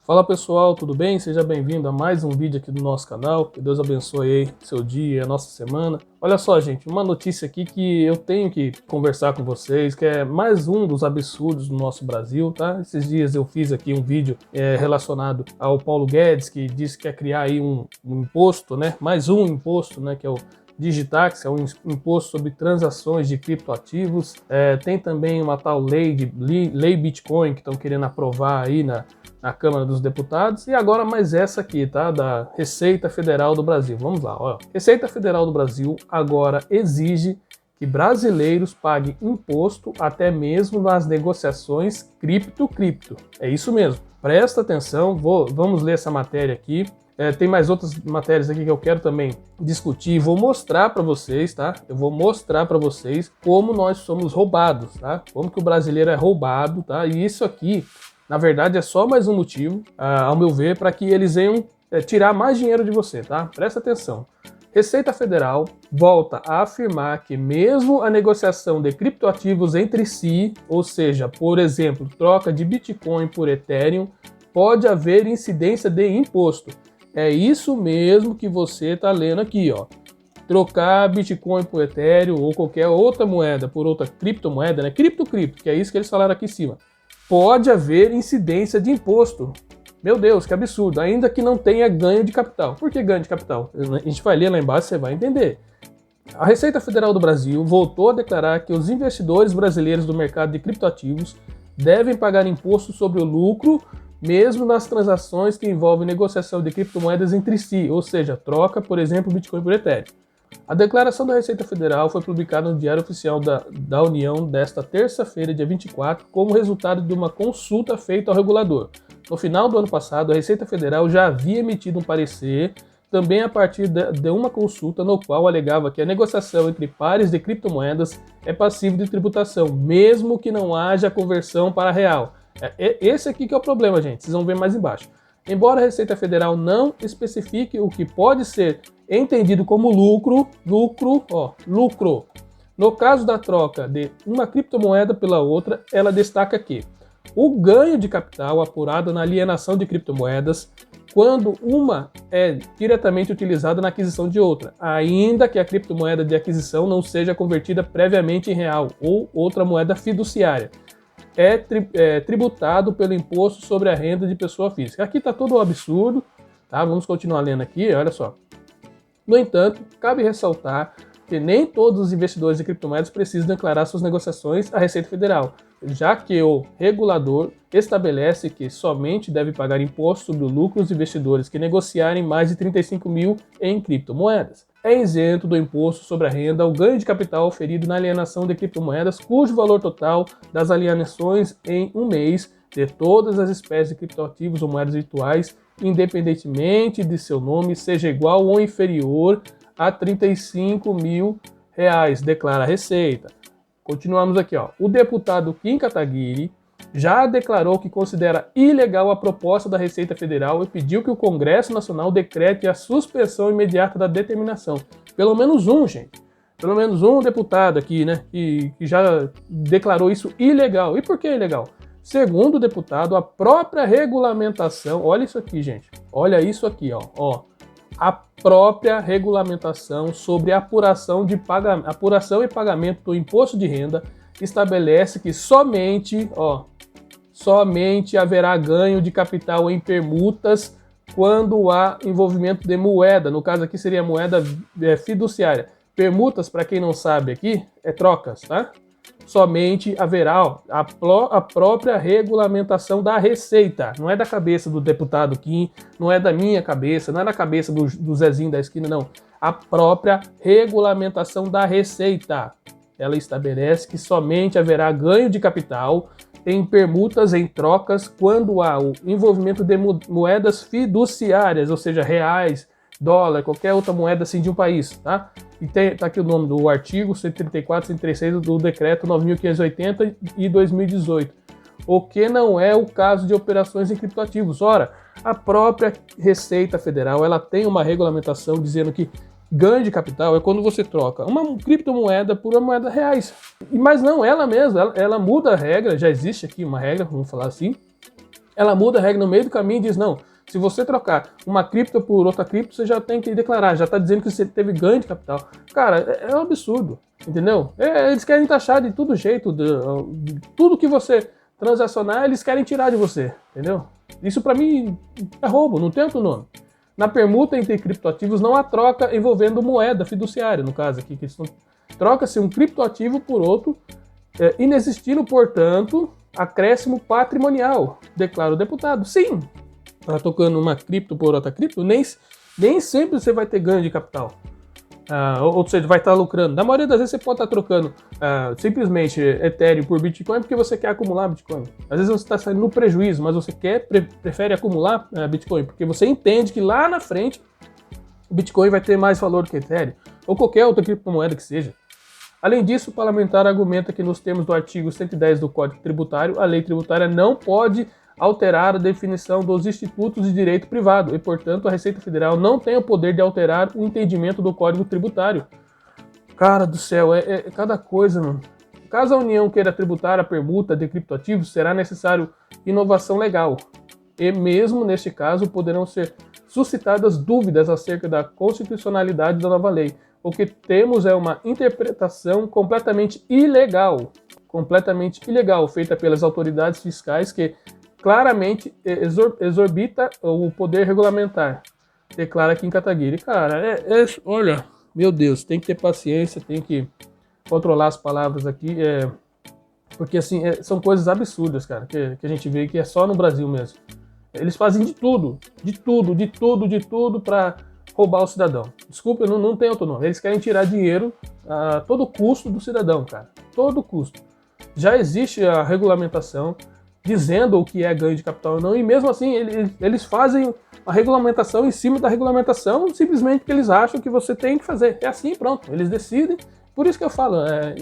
Fala pessoal, tudo bem? Seja bem-vindo a mais um vídeo aqui do nosso canal. Que Deus abençoe aí seu dia, a nossa semana. Olha só, gente, uma notícia aqui que eu tenho que conversar com vocês, que é mais um dos absurdos do nosso Brasil, tá? Esses dias eu fiz aqui um vídeo relacionado ao Paulo Guedes, que disse que quer criar aí um imposto, né? Mais um imposto, né? Que é o Digitax, é um imposto sobre transações de criptoativos. Tem também uma tal lei Bitcoin que estão querendo aprovar aí na Câmara dos Deputados, e agora mais essa aqui, tá? Da Receita Federal do Brasil. Vamos lá, ó. Receita Federal do Brasil agora exige que brasileiros paguem imposto até mesmo nas negociações cripto. É isso mesmo. Presta atenção, vamos ler essa matéria aqui. Tem mais outras matérias aqui que eu quero também discutir. Vou mostrar para vocês, tá? Eu vou mostrar para vocês como nós somos roubados, tá? Como que o brasileiro é roubado, tá? E isso aqui, na verdade, é só mais um motivo, ao meu ver, para que eles venham tirar mais dinheiro de você, tá? Presta atenção. Receita Federal volta a afirmar que mesmo a negociação de criptoativos entre si, ou seja, por exemplo, troca de Bitcoin por Ethereum, pode haver incidência de imposto. É isso mesmo que você está lendo aqui, ó. Trocar Bitcoin por Ethereum ou qualquer outra moeda por outra criptomoeda, né? Cripto, que é isso que eles falaram aqui em cima. Pode haver incidência de imposto. Meu Deus, que absurdo. Ainda que não tenha ganho de capital. Por que ganho de capital? A gente vai ler lá embaixo, você vai entender. A Receita Federal do Brasil voltou a declarar que os investidores brasileiros do mercado de criptoativos devem pagar imposto sobre o lucro, mesmo nas transações que envolvem negociação de criptomoedas entre si, ou seja, troca, por exemplo, Bitcoin por Ethereum. A declaração da Receita Federal foi publicada no Diário Oficial da União desta terça-feira, dia 24, como resultado de uma consulta feita ao regulador. No final do ano passado, a Receita Federal já havia emitido um parecer, também a partir de uma consulta no qual alegava que a negociação entre pares de criptomoedas é passível de tributação, mesmo que não haja conversão para real. Esse aqui que é o problema, gente. Vocês vão ver mais embaixo. Embora a Receita Federal não especifique o que pode ser entendido como lucro. No caso da troca de uma criptomoeda pela outra, ela destaca que o ganho de capital apurado na alienação de criptomoedas quando uma é diretamente utilizada na aquisição de outra, ainda que a criptomoeda de aquisição não seja convertida previamente em real ou outra moeda fiduciária. É tributado pelo imposto sobre a renda de pessoa física. Aqui está todo o absurdo, tá? Vamos continuar lendo aqui, olha só. No entanto, cabe ressaltar que nem todos os investidores de criptomoedas precisam declarar suas negociações à Receita Federal, já que o regulador estabelece que somente deve pagar imposto sobre o lucro dos investidores que negociarem mais de 35 mil em criptomoedas. É isento do imposto sobre a renda o ganho de capital oferido na alienação de criptomoedas, cujo valor total das alienações em um mês de todas as espécies de criptoativos ou moedas virtuais, independentemente de seu nome, seja igual ou inferior a 35 mil reais, declara a Receita. Continuamos aqui, ó. O deputado Kim Kataguiri já declarou que considera ilegal a proposta da Receita Federal e pediu que o Congresso Nacional decrete a suspensão imediata da determinação. Pelo menos um, gente. Pelo menos um deputado aqui, né, que já declarou isso ilegal. E por que ilegal? Segundo o deputado, a própria regulamentação... Olha isso aqui, gente. Olha isso aqui, ó. A própria regulamentação sobre apuração e pagamento do imposto de renda estabelece que somente haverá ganho de capital em permutas quando há envolvimento de moeda. No caso aqui seria moeda fiduciária. Permutas, para quem não sabe aqui, é trocas, tá? Somente haverá a própria regulamentação da Receita. Não é da cabeça do deputado Kim, não é da minha cabeça, não é da cabeça do Zezinho da esquina, não. A própria regulamentação da Receita. Ela estabelece que somente haverá ganho de capital em permutas, em trocas, quando há o envolvimento de moedas fiduciárias, ou seja, reais, dólar, qualquer outra moeda assim de um país, tá? E tá aqui o nome do artigo 134, 136 do decreto 9.580 e 2018, o que não é o caso de operações em criptoativos. Ora, a própria Receita Federal, ela tem uma regulamentação dizendo que ganho de capital é quando você troca uma criptomoeda por uma moeda reais. Mas não, ela mesma, ela muda a regra, já existe aqui uma regra, vamos falar assim, ela muda a regra no meio do caminho e diz, não, se você trocar uma cripto por outra cripto, você já tem que declarar, já está dizendo que você teve ganho de capital. Cara, é um absurdo, entendeu? Eles querem taxar de todo jeito, de tudo que você transacionar, eles querem tirar de você, entendeu? Isso para mim é roubo, não tem outro nome. Na permuta entre criptoativos não há troca envolvendo moeda fiduciária, no caso aqui, que troca-se um criptoativo por outro, inexistindo, portanto, acréscimo patrimonial, declara o deputado. Sim, tá tocando uma cripto por outra cripto, nem sempre você vai ter ganho de capital. Ou seja, vai estar lucrando. Na maioria das vezes você pode estar trocando simplesmente Ethereum por Bitcoin porque você quer acumular Bitcoin. Às vezes você está saindo no prejuízo, mas você prefere acumular Bitcoin porque você entende que lá na frente o Bitcoin vai ter mais valor do que Ethereum ou qualquer outra criptomoeda que seja. Além disso, o parlamentar argumenta que nos termos do artigo 110 do Código Tributário, a lei tributária não pode alterar a definição dos institutos de direito privado e, portanto, a Receita Federal não tem o poder de alterar o entendimento do Código Tributário. Cara do céu, é cada coisa, mano. Caso a União queira tributar a permuta de criptoativos, será necessário inovação legal. E mesmo neste caso, poderão ser suscitadas dúvidas acerca da constitucionalidade da nova lei. O que temos é uma interpretação completamente ilegal, feita pelas autoridades fiscais que claramente exorbita o poder regulamentar, declara aqui em Kataguiri. Cara, olha, meu Deus, tem que ter paciência, tem que controlar as palavras aqui, porque assim, são coisas absurdas, cara, que a gente vê que é só no Brasil mesmo. Eles fazem de tudo para roubar o cidadão. Desculpa, não tem outro nome. Eles querem tirar dinheiro a todo custo do cidadão, cara, todo custo. Já existe a regulamentação dizendo o que é ganho de capital ou não, e mesmo assim eles fazem a regulamentação em cima da regulamentação, simplesmente porque eles acham que você tem que fazer. É assim, pronto, eles decidem. Por isso que eu falo,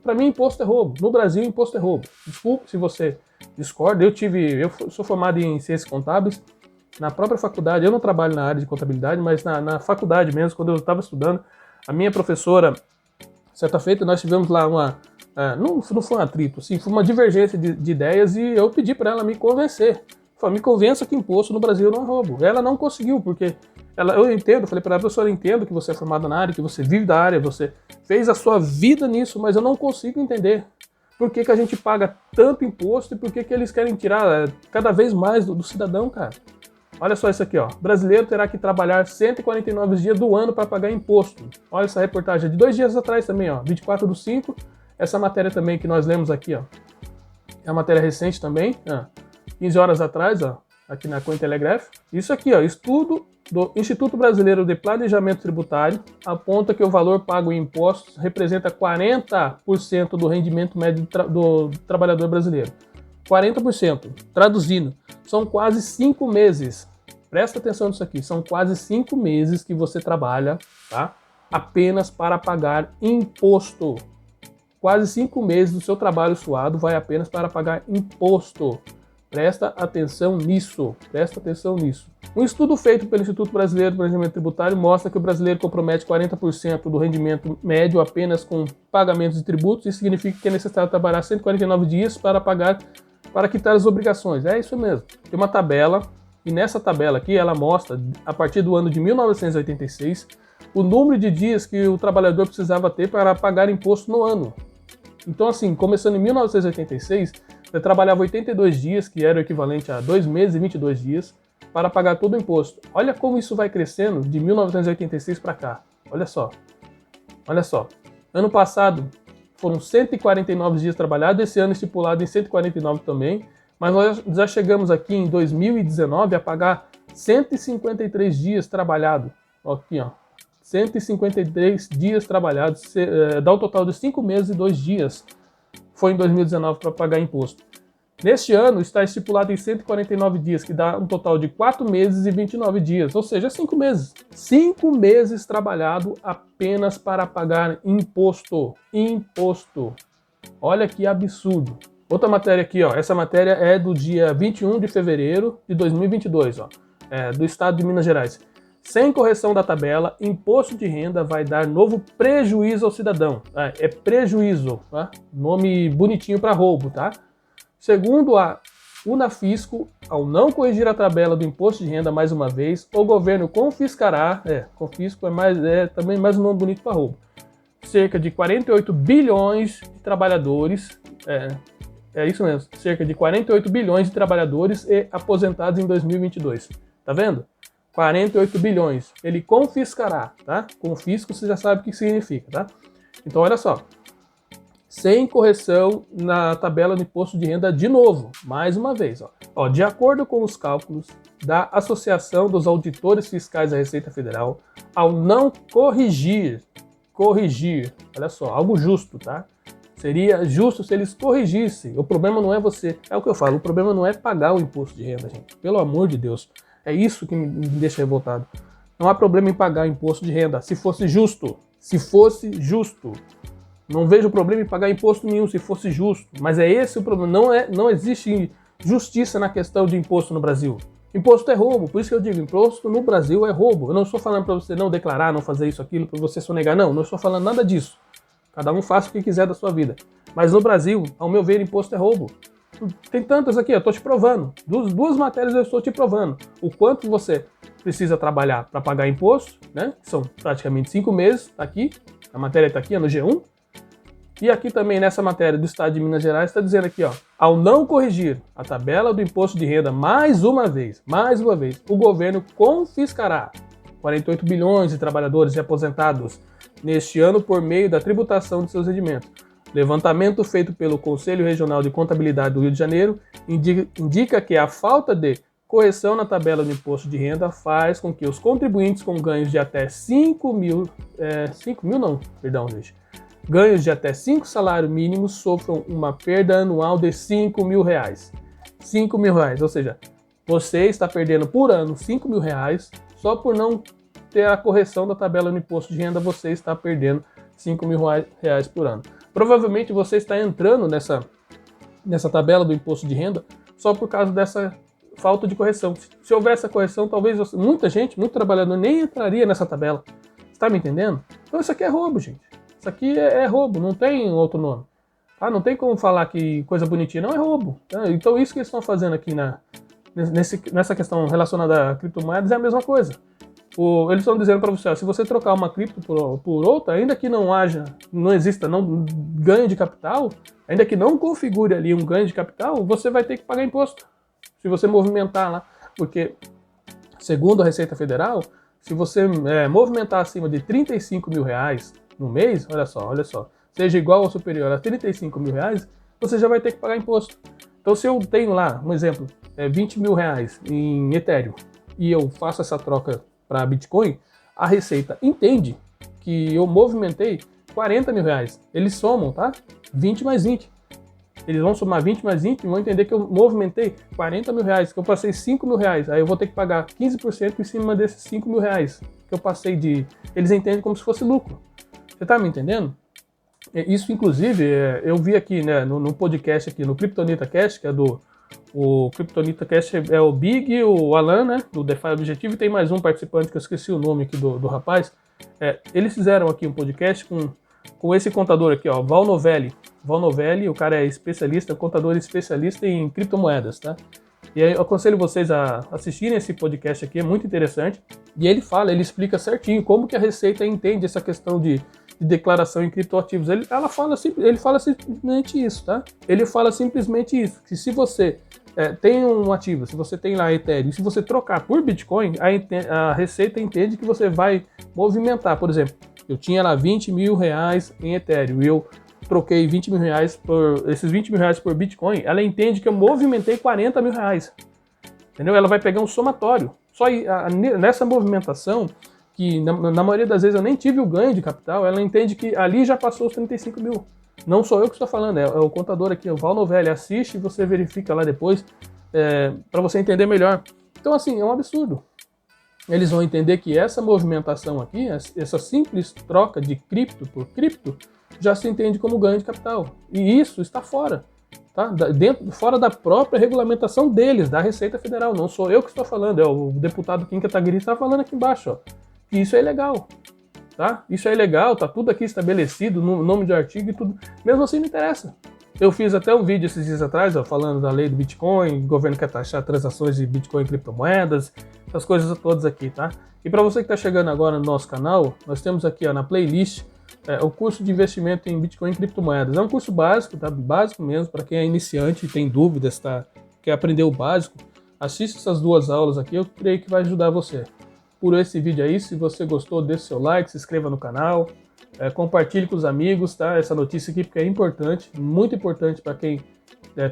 para mim imposto é roubo. No Brasil, imposto é roubo. Desculpe se você discorda, eu sou formado em ciências contábeis, na própria faculdade, eu não trabalho na área de contabilidade, mas na faculdade mesmo, quando eu estava estudando, a minha professora, certa feita, nós tivemos lá não foi um atrito, assim, foi uma divergência de ideias e eu pedi para ela me convencer. Falei, me convença que imposto no Brasil não é roubo. Ela não conseguiu, porque eu entendo, falei para ela, professora, eu entendo que você é formada na área, que você vive da área, você fez a sua vida nisso, mas eu não consigo entender por que a gente paga tanto imposto e por que eles querem tirar cada vez mais do cidadão, cara. Olha só isso aqui, ó. Brasileiro terá que trabalhar 149 dias do ano para pagar imposto. Olha essa reportagem de 2 dias atrás também, ó, 24/5. Essa matéria também que nós lemos aqui, ó, é uma matéria recente também, 15 horas atrás, ó, aqui na Cointelegraph. Isso aqui, ó, estudo do Instituto Brasileiro de Planejamento Tributário aponta que o valor pago em impostos representa 40% do rendimento médio do trabalhador brasileiro. 40%. Traduzindo, são quase 5 meses. Presta atenção nisso aqui, são quase 5 meses que você trabalha, tá? Apenas para pagar imposto. Quase 5 meses do seu trabalho suado vai apenas para pagar imposto. Presta atenção nisso. Um estudo feito pelo Instituto Brasileiro de Planejamento Tributário mostra que o brasileiro compromete 40% do rendimento médio apenas com pagamentos de tributos. Isso significa que é necessário trabalhar 149 dias para quitar as obrigações. É isso mesmo. Tem uma tabela, e nessa tabela aqui ela mostra, a partir do ano de 1986, o número de dias que o trabalhador precisava ter para pagar imposto no ano. Então, assim, começando em 1986, você trabalhava 82 dias, que era o equivalente a 2 meses e 22 dias, para pagar todo o imposto. Olha como isso vai crescendo de 1986 para cá. Olha só. Ano passado foram 149 dias trabalhados, esse ano estipulado em 149 também, mas nós já chegamos aqui em 2019 a pagar 153 dias trabalhado. Aqui, ó. 153 dias trabalhados, dá um total de 5 meses e 2 dias. Foi em 2019 para pagar imposto. Neste ano está estipulado em 149 dias, que dá um total de 4 meses e 29 dias, ou seja, 5 meses. 5 meses trabalhado apenas para pagar imposto. Olha que absurdo. Outra matéria aqui, ó. Essa matéria é do dia 21 de fevereiro de 2022, ó. Do estado de Minas Gerais. Sem correção da tabela, imposto de renda vai dar novo prejuízo ao cidadão. É prejuízo, tá? Nome bonitinho para roubo, tá? Segundo Unafisco, ao não corrigir a tabela do imposto de renda mais uma vez, o governo confiscará, confisco é também mais um nome bonito para roubo, cerca de 48 bilhões de trabalhadores, é isso mesmo, cerca de 48 bilhões de trabalhadores e aposentados em 2022. Tá vendo? 48 bilhões. Ele confiscará, tá? Confisco, você já sabe o que significa, tá? Então, olha só. Sem correção na tabela do imposto de renda de novo, mais uma vez. De acordo com os cálculos da Associação dos Auditores Fiscais da Receita Federal, ao não corrigir, olha só, algo justo, tá? Seria justo se eles corrigissem. O problema não é você, é o que eu falo, o problema não é pagar o imposto de renda, gente. Pelo amor de Deus. É isso que me deixa revoltado. Não há problema em pagar imposto de renda, se fosse justo. Se fosse justo. Não vejo problema em pagar imposto nenhum se fosse justo, mas é esse o problema. Não existe justiça na questão de imposto no Brasil. Imposto é roubo, por isso que eu digo, imposto no Brasil é roubo. Eu não estou falando para você não declarar, não fazer isso, aquilo, para você sonegar, não estou falando nada disso. Cada um faça o que quiser da sua vida. Mas no Brasil, ao meu ver, imposto é roubo. Tem tantas aqui, eu estou te provando. Duas matérias eu estou te provando. O quanto você precisa trabalhar para pagar imposto, né? São praticamente 5 meses, tá aqui. A matéria está aqui, é no G1. E aqui também nessa matéria do Estado de Minas Gerais está dizendo aqui, ao não corrigir a tabela do imposto de renda mais uma vez, o governo confiscará 48 bilhões de trabalhadores e aposentados neste ano por meio da tributação de seus rendimentos. Levantamento feito pelo Conselho Regional de Contabilidade do Rio de Janeiro indica que a falta de correção na tabela do imposto de renda faz com que os contribuintes com ganhos de até ganhos de até 5 salários mínimos sofram uma perda anual de R$5 mil. R$5 mil, ou seja, você está perdendo por ano R$5 mil só por não ter a correção da tabela no imposto de renda, você está perdendo R$5 mil por ano. Provavelmente você está entrando nessa tabela do imposto de renda só por causa dessa falta de correção. Se houver essa correção, talvez muito trabalhador nem entraria nessa tabela. Está me entendendo? Então isso aqui é roubo, gente. Isso aqui é roubo, não tem outro nome. Tá? Não tem como falar que coisa bonitinha, não é roubo. Tá? Então isso que eles estão fazendo aqui nessa questão relacionada a criptomoedas é a mesma coisa. Eles estão dizendo para você, se você trocar uma cripto por outra, ainda que não exista ganho de capital, ainda que não configure ali um ganho de capital, você vai ter que pagar imposto. Se você movimentar lá, porque segundo a Receita Federal, se você movimentar acima de R$35 mil no mês, olha só, seja igual ou superior a R$35 mil, você já vai ter que pagar imposto. Então se eu tenho lá, um exemplo, R$20 mil em Ethereum e eu faço essa troca para Bitcoin, a Receita entende que eu movimentei R$40 mil. Eles somam, tá? 20 mais 20. Eles vão somar 20 mais 20 e vão entender que eu movimentei R$40 mil, que eu passei R$5 mil. Aí eu vou ter que pagar 15% em cima desses R$5 mil que eu passei de... Eles entendem como se fosse lucro. Você tá me entendendo? Isso, inclusive, eu vi aqui, né, no podcast aqui, no Kryptonita Cast, que é o Kryptonita Cast é o Big, o Alan, né, do DeFi Objetivo, e tem mais um participante que eu esqueci o nome aqui do rapaz. Eles fizeram aqui um podcast com esse contador aqui, Val Novelli. Val Novelli, o cara é especialista, contador especialista em criptomoedas, tá? E aí eu aconselho vocês a assistirem esse podcast aqui, é muito interessante. E ele explica certinho como que a Receita entende essa questão de declaração em criptoativos. Ele fala simplesmente isso, tá? Ele fala simplesmente isso, que se você tem um ativo, se você tem lá Ethereum, se você trocar por Bitcoin, a Receita entende que você vai movimentar. Por exemplo, eu tinha lá R$20 mil em Ethereum e eu troquei R$20 mil por esses R$20 mil por Bitcoin, ela entende que eu movimentei R$40 mil. Entendeu? Ela vai pegar um somatório. Só nessa movimentação, que na maioria das vezes eu nem tive o ganho de capital, ela entende que ali já passou os 35 mil. Não sou eu que estou falando, é o contador aqui, o Val Novelli. Assiste e você verifica lá depois para você entender melhor. Então, assim, é um absurdo. Eles vão entender que essa movimentação aqui, essa simples troca de cripto por cripto, já se entende como ganho de capital. E isso está fora. Tá? Fora da própria regulamentação deles, da Receita Federal. Não sou eu que estou falando, é o deputado Kim Kataguiri está falando aqui embaixo. Que isso é ilegal. Tá? Isso é ilegal, tá tudo aqui estabelecido no nome de artigo e tudo. Mesmo assim não interessa. Eu fiz até um vídeo esses dias atrás, ó, falando da lei do Bitcoin, o governo quer taxar transações de Bitcoin e criptomoedas, essas coisas todas aqui, tá? E para você que está chegando agora no nosso canal, nós temos aqui ó, na playlist o curso de investimento em Bitcoin e criptomoedas. É um curso básico, tá? Básico mesmo, para quem é iniciante e tem dúvidas, tá? Quer aprender o básico, assista essas 2 aulas aqui, eu creio que vai ajudar você. Por esse vídeo aí, se você gostou, deixe seu like, se inscreva no canal, compartilhe com os amigos, tá? Essa notícia aqui porque é importante, muito importante para quem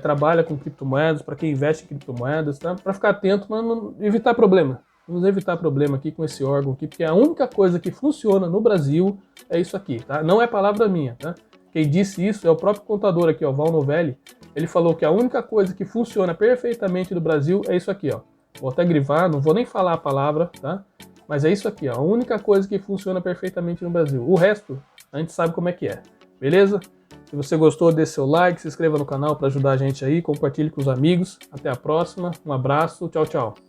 trabalha com criptomoedas, para quem investe em criptomoedas, tá? Para ficar atento, para evitar problema. Vamos evitar problema aqui com esse órgão aqui, porque a única coisa que funciona no Brasil é isso aqui, tá? Não é palavra minha, tá? Quem disse isso é o próprio contador aqui, ó, Val Novelli. Ele falou que a única coisa que funciona perfeitamente no Brasil é isso aqui, ó. Vou até grifar, não vou nem falar a palavra, tá? Mas é isso aqui, ó, a única coisa que funciona perfeitamente no Brasil. O resto, a gente sabe como é que é, beleza? Se você gostou, deixe seu like, se inscreva no canal para ajudar a gente aí, compartilhe com os amigos. Até a próxima, um abraço, tchau, tchau.